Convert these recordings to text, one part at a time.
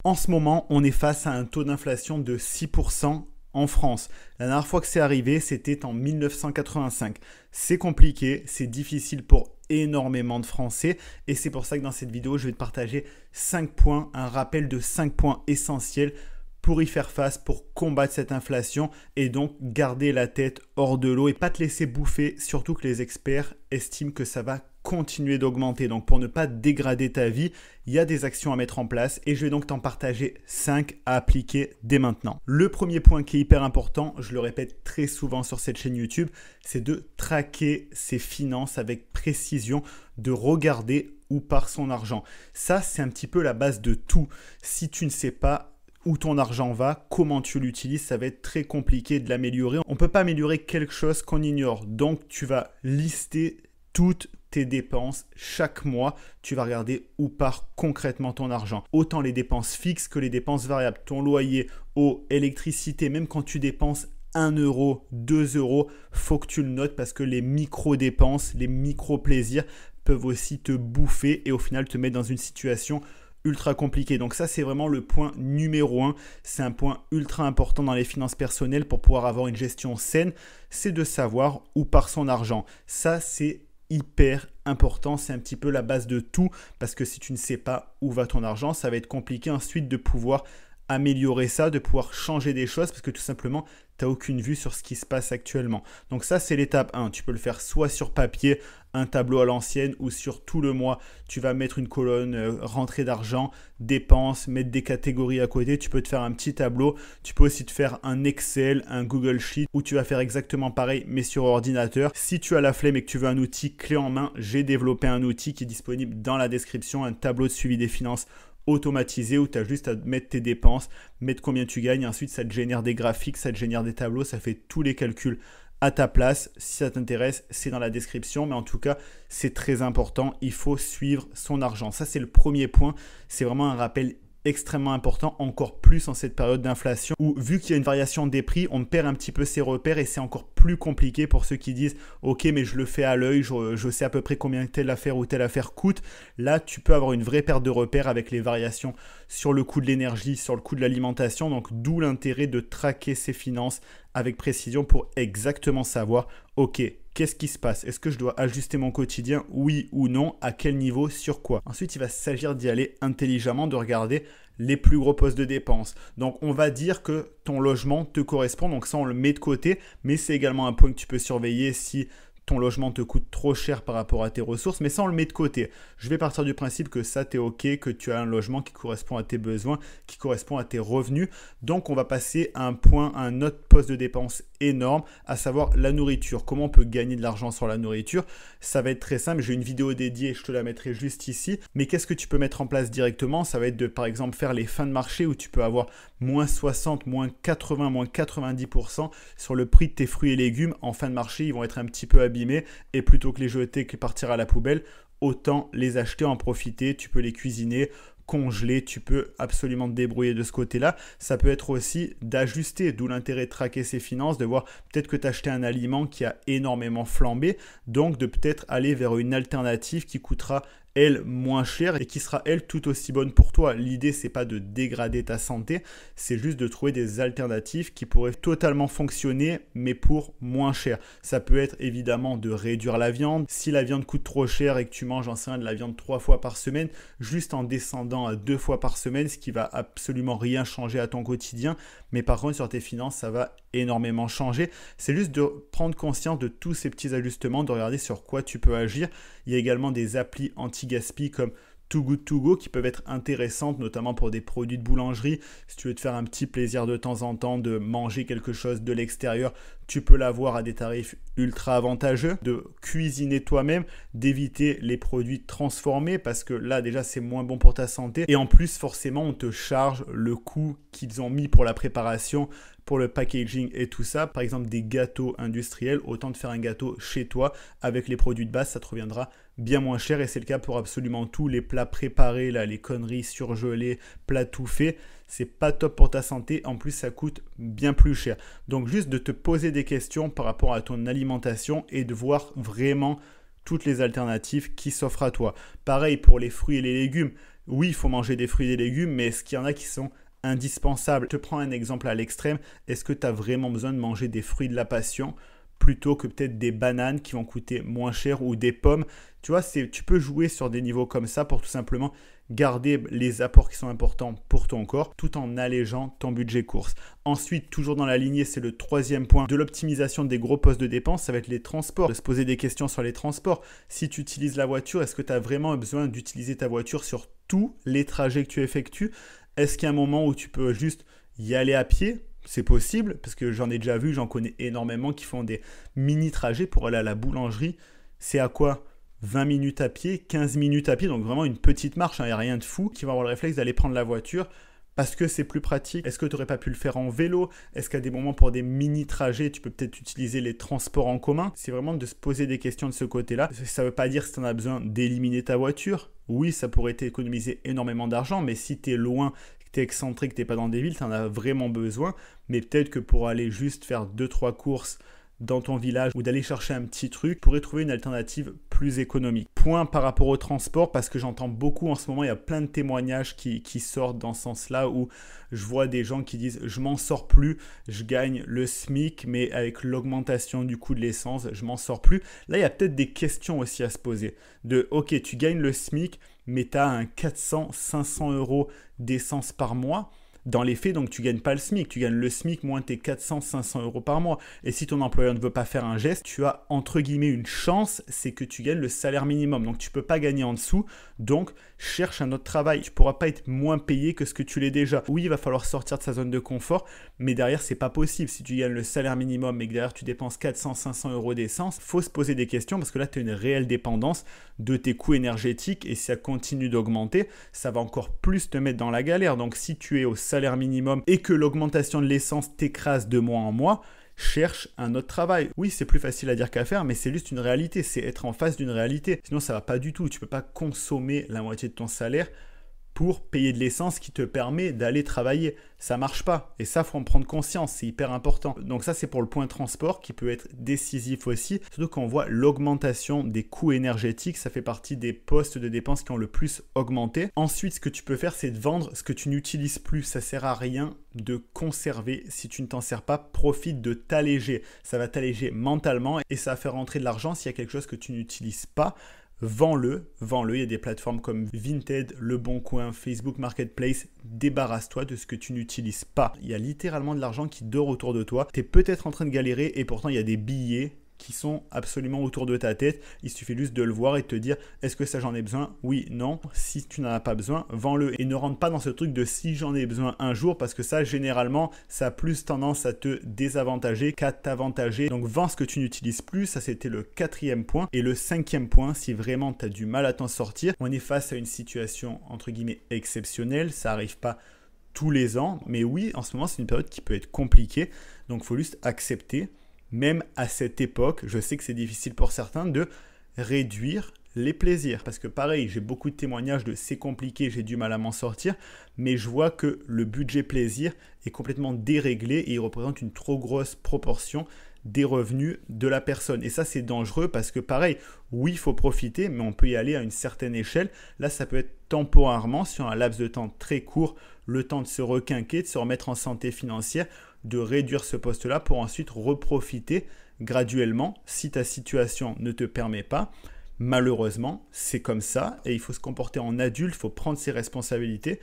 En ce moment, on est face à un taux d'inflation de 6% en France. La dernière fois que c'est arrivé, c'était en 1985. C'est compliqué, c'est difficile pour énormément de Français et c'est pour ça que dans cette vidéo, je vais te partager 5 points, un rappel de 5 points essentiels pour y faire face, pour combattre cette inflation et donc garder la tête hors de l'eau et pas te laisser bouffer, surtout que les experts estiment que ça va continuer d'augmenter. Donc pour ne pas dégrader ta vie, il y a des actions à mettre en place et je vais donc t'en partager 5 à appliquer dès maintenant. Le premier point qui est hyper important, je le répète très souvent sur cette chaîne YouTube, c'est de traquer ses finances avec précision, de regarder où part son argent. Ça, c'est un petit peu la base de tout. Si tu ne sais pas où ton argent va, comment tu l'utilises, ça va être très compliqué de l'améliorer. On ne peut pas améliorer quelque chose qu'on ignore. Donc, tu vas lister toutes tes dépenses chaque mois. Tu vas regarder où part concrètement ton argent. Autant les dépenses fixes que les dépenses variables. Ton loyer, eau, électricité, même quand tu dépenses 1 euro, 2 euros, faut que tu le notes parce que les micro-dépenses, les micro-plaisirs peuvent aussi te bouffer et au final te mettre dans une situation ultra compliqué. Donc ça, c'est vraiment le point numéro 1. C'est un point ultra important dans les finances personnelles pour pouvoir avoir une gestion saine. C'est de savoir où part son argent. Ça, c'est hyper important. C'est un petit peu la base de tout parce que si tu ne sais pas où va ton argent, ça va être compliqué ensuite de pouvoir améliorer ça, de pouvoir changer des choses parce que tout simplement, tu n'as aucune vue sur ce qui se passe actuellement. Donc ça, c'est l'étape 1. Tu peux le faire soit sur papier, un tableau à l'ancienne ou sur tout le mois. Tu vas mettre une colonne rentrée d'argent, dépenses, mettre des catégories à côté. Tu peux te faire un petit tableau. Tu peux aussi te faire un Excel, un Google Sheet où tu vas faire exactement pareil mais sur ordinateur. Si tu as la flemme et que tu veux un outil clé en main, j'ai développé un outil qui est disponible dans la description, un tableau de suivi des finances automatisé où tu as juste à mettre tes dépenses, mettre combien tu gagnes, ensuite ça te génère des graphiques, ça te génère des tableaux, ça fait tous les calculs à ta place. Si ça t'intéresse, c'est dans la description, mais en tout cas, c'est très important, il faut suivre son argent. Ça, c'est le premier point, c'est vraiment un rappel extrêmement important, encore plus en cette période d'inflation où vu qu'il y a une variation des prix, on perd un petit peu ses repères et c'est encore plus compliqué pour ceux qui disent ok mais je le fais à l'œil, je sais à peu près combien telle affaire ou telle affaire coûte. Là tu peux avoir une vraie perte de repères avec les variations sur le coût de l'énergie, sur le coût de l'alimentation, donc d'où l'intérêt de traquer ses finances avec précision pour exactement savoir ok, qu'est-ce qui se passe? Est-ce que je dois ajuster mon quotidien? Oui ou non? À quel niveau? Sur quoi? Ensuite, il va s'agir d'y aller intelligemment, de regarder les plus gros postes de dépenses. Donc, on va dire que ton logement te correspond. Donc, ça, on le met de côté. Mais c'est également un point que tu peux surveiller si ton logement te coûte trop cher par rapport à tes ressources, mais ça on le met de côté. Je vais partir du principe que ça t'es ok, que tu as un logement qui correspond à tes besoins, qui correspond à tes revenus. Donc on va passer à un autre poste de dépense énorme, à savoir la nourriture. Comment on peut gagner de l'argent sur la nourriture? Ça va être très simple, j'ai une vidéo dédiée, je te la mettrai juste ici. Mais qu'est-ce que tu peux mettre en place directement? Ça va être de par exemple faire les fins de marché où tu peux avoir moins 60, moins 80, moins 90% sur le prix de tes fruits et légumes. En fin de marché, ils vont être un petit peu abîmés et plutôt que les jeter, que partir à la poubelle, autant les acheter, en profiter. Tu peux les cuisiner, congeler, tu peux absolument te débrouiller de ce côté-là. Ça peut être aussi d'ajuster, d'où l'intérêt de traquer ses finances, de voir peut-être que tu as acheté un aliment qui a énormément flambé, donc de peut-être aller vers une alternative qui coûtera elle moins chère et qui sera elle tout aussi bonne pour toi. L'idée c'est pas de dégrader ta santé, c'est juste de trouver des alternatives qui pourraient totalement fonctionner mais pour moins cher. Ça peut être évidemment de réduire la viande. Si la viande coûte trop cher et que tu manges de la viande 3 fois par semaine, juste en descendant à 2 fois par semaine, ce qui va absolument rien changer à ton quotidien, mais par contre sur tes finances ça va énormément changer. C'est juste de prendre conscience de tous ces petits ajustements, de regarder sur quoi tu peux agir. Il y a également des applis anti-gaspi comme Too Good To Go qui peuvent être intéressantes, notamment pour des produits de boulangerie. Si tu veux te faire un petit plaisir de temps en temps de manger quelque chose de l'extérieur, tu peux l'avoir à des tarifs ultra avantageux, de cuisiner toi-même, d'éviter les produits transformés parce que là déjà c'est moins bon pour ta santé et en plus forcément on te charge le coût qu'ils ont mis pour la préparation, pour le packaging et tout ça. Par exemple des gâteaux industriels, autant de faire un gâteau chez toi avec les produits de base, ça te reviendra bien moins cher et c'est le cas pour absolument tous les plats préparés, là, les conneries surgelées, plats tout faits. C'est pas top pour ta santé, en plus ça coûte bien plus cher. Donc juste de te poser des questions par rapport à ton alimentation et de voir vraiment toutes les alternatives qui s'offrent à toi. Pareil pour les fruits et les légumes. Oui, il faut manger des fruits et des légumes, mais est-ce qu'il y en a qui sont indispensables? Je te prends un exemple à l'extrême. Est-ce que tu as vraiment besoin de manger des fruits de la passion plutôt que peut-être des bananes qui vont coûter moins cher ou des pommes? Tu vois, tu peux jouer sur des niveaux comme ça pour tout simplement garder les apports qui sont importants pour ton corps tout en allégeant ton budget course. Ensuite, toujours dans la lignée, c'est le troisième point de l'optimisation des gros postes de dépenses, ça va être les transports. De se poser des questions sur les transports. Si tu utilises la voiture, est-ce que tu as vraiment besoin d'utiliser ta voiture sur tous les trajets que tu effectues? Est-ce qu'il y a un moment où tu peux juste y aller à pied? C'est possible, parce que j'en ai déjà vu, j'en connais énormément qui font des mini-trajets pour aller à la boulangerie. C'est à quoi? 20 minutes à pied, 15 minutes à pied, donc vraiment une petite marche, il n'y a rien de fou, qui va avoir le réflexe d'aller prendre la voiture parce que c'est plus pratique. Est-ce que tu n'aurais pas pu le faire en vélo? Est-ce qu'à des moments pour des mini-trajets, tu peux peut-être utiliser les transports en commun? C'est vraiment de se poser des questions de ce côté-là. Ça ne veut pas dire que tu en as besoin d'éliminer ta voiture. Oui, ça pourrait t'économiser énormément d'argent, mais si tu es loin, que tu es excentré, que tu n'es pas dans des villes, tu en as vraiment besoin. Mais peut-être que pour aller juste faire 2-3 courses dans ton village ou d'aller chercher un petit truc, tu pourrais trouver une alternative plus économique. Point par rapport au transport, parce que j'entends beaucoup en ce moment, il y a plein de témoignages qui sortent dans ce sens-là où je vois des gens qui disent « je m'en sors plus, je gagne le SMIC, mais avec l'augmentation du coût de l'essence, je m'en sors plus ». Là, il y a peut-être des questions aussi à se poser. De « ok, tu gagnes le SMIC, mais tu as un 400-500 € d'essence par mois ». Dans les faits, donc tu ne gagnes pas le SMIC, tu gagnes le SMIC moins tes 400-500 € par mois. Et si ton employeur ne veut pas faire un geste, tu as entre guillemets une chance, c'est que tu gagnes le salaire minimum. Donc tu ne peux pas gagner en dessous, donc cherche un autre travail. Tu ne pourras pas être moins payé que ce que tu l'es déjà. Oui, il va falloir sortir de sa zone de confort, mais derrière, ce n'est pas possible. Si tu gagnes le salaire minimum et que derrière tu dépenses 400-500 € d'essence, il faut se poser des questions parce que là, tu as une réelle dépendance de tes coûts énergétiques et si ça continue d'augmenter, ça va encore plus te mettre dans la galère. Donc si tu es au salaire minimum et que l'augmentation de l'essence t'écrase de mois en mois, cherche un autre travail. Oui, c'est plus facile à dire qu'à faire, mais c'est juste une réalité, c'est être en face d'une réalité. Sinon, ça ne va pas du tout. Tu ne peux pas consommer la moitié de ton salaire pour payer de l'essence qui te permet d'aller travailler. Ça marche pas. Et ça, il faut en prendre conscience. C'est hyper important. Donc ça, c'est pour le point transport qui peut être décisif aussi. Surtout quand on voit l'augmentation des coûts énergétiques. Ça fait partie des postes de dépenses qui ont le plus augmenté. Ensuite, ce que tu peux faire, c'est de vendre ce que tu n'utilises plus. Ça sert à rien de conserver. Si tu ne t'en sers pas, profite de t'alléger. Ça va t'alléger mentalement et ça va faire rentrer de l'argent s'il y a quelque chose que tu n'utilises pas. Vends-le. Il y a des plateformes comme Vinted, Le Bon Coin, Facebook Marketplace. Débarrasse-toi de ce que tu n'utilises pas. Il y a littéralement de l'argent qui dort autour de toi. Tu es peut-être en train de galérer et pourtant il y a des billets qui sont absolument autour de ta tête. Il suffit juste de le voir et de te dire est-ce que ça j'en ai besoin? Oui, non. Si tu n'en as pas besoin, vends-le. Et ne rentre pas dans ce truc de si j'en ai besoin un jour parce que ça, généralement, ça a plus tendance à te désavantager qu'à t'avantager. Donc, vends ce que tu n'utilises plus. Ça, c'était le 4e point. Et le 5e point, si vraiment tu as du mal à t'en sortir, on est face à une situation entre guillemets exceptionnelle. Ça n'arrive pas tous les ans. Mais oui, en ce moment, c'est une période qui peut être compliquée. Donc, il faut juste accepter. Même à cette époque, je sais que c'est difficile pour certains de réduire les plaisirs. Parce que pareil, j'ai beaucoup de témoignages de c'est compliqué, j'ai du mal à m'en sortir. Mais je vois que le budget plaisir est complètement déréglé et il représente une trop grosse proportion des revenus de la personne. Et ça, c'est dangereux parce que pareil, oui, il faut profiter, mais on peut y aller à une certaine échelle. Là, ça peut être temporairement, sur un laps de temps très court, le temps de se requinquer, de se remettre en santé financière, de réduire ce poste-là pour ensuite reprofiter graduellement si ta situation ne te permet pas. Malheureusement, c'est comme ça et il faut se comporter en adulte, il faut prendre ses responsabilités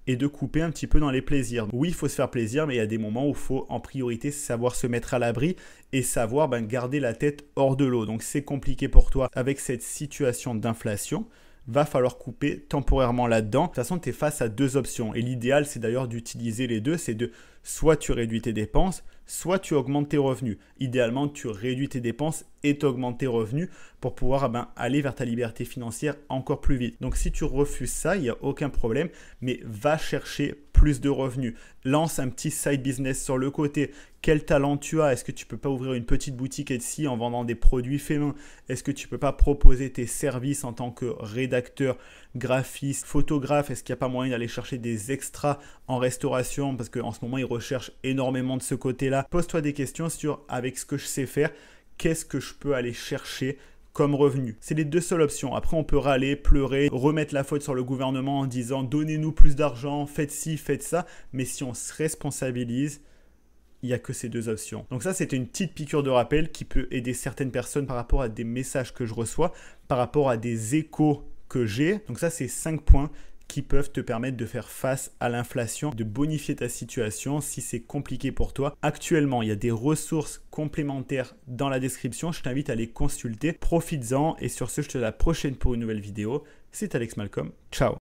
et de couper un petit peu dans les plaisirs. Oui, il faut se faire plaisir, mais il y a des moments où il faut en priorité savoir se mettre à l'abri et savoir garder la tête hors de l'eau. Donc c'est compliqué pour toi avec cette situation d'inflation. Va falloir couper temporairement là-dedans. De toute façon, tu es face à deux options. Et l'idéal, c'est d'ailleurs d'utiliser les deux. C'est de soit tu réduis tes dépenses, soit tu augmentes tes revenus. Idéalement, tu réduis tes dépenses et tu augmentes tes revenus pour pouvoir aller vers ta liberté financière encore plus vite. Donc, si tu refuses ça, il n'y a aucun problème, mais va chercher plus de revenus. Lance un petit side business sur le côté. Quel talent tu as? Est-ce que tu peux pas ouvrir une petite boutique Etsy en vendant des produits faits main? Est-ce que tu peux pas proposer tes services en tant que rédacteur, graphiste, photographe? Est-ce qu'il n'y a pas moyen d'aller chercher des extras en restauration? Parce qu'en ce moment, ils recherchent énormément de ce côté-là. Pose-toi des questions sur avec ce que je sais faire, qu'est-ce que je peux aller chercher comme revenu. C'est les deux seules options. Après, on peut râler, pleurer, remettre la faute sur le gouvernement en disant donnez-nous plus d'argent, faites ci, faites ça. Mais si on se responsabilise, il n'y a que ces deux options. Donc ça, c'était une petite piqûre de rappel qui peut aider certaines personnes par rapport à des messages que je reçois, par rapport à des échos que j'ai. Donc ça, c'est 5 points qui peuvent te permettre de faire face à l'inflation, de bonifier ta situation si c'est compliqué pour toi. Actuellement, il y a des ressources complémentaires dans la description. Je t'invite à les consulter. Profites-en et sur ce, je te dis à la prochaine pour une nouvelle vidéo. C'est Alex Malcolm. Ciao.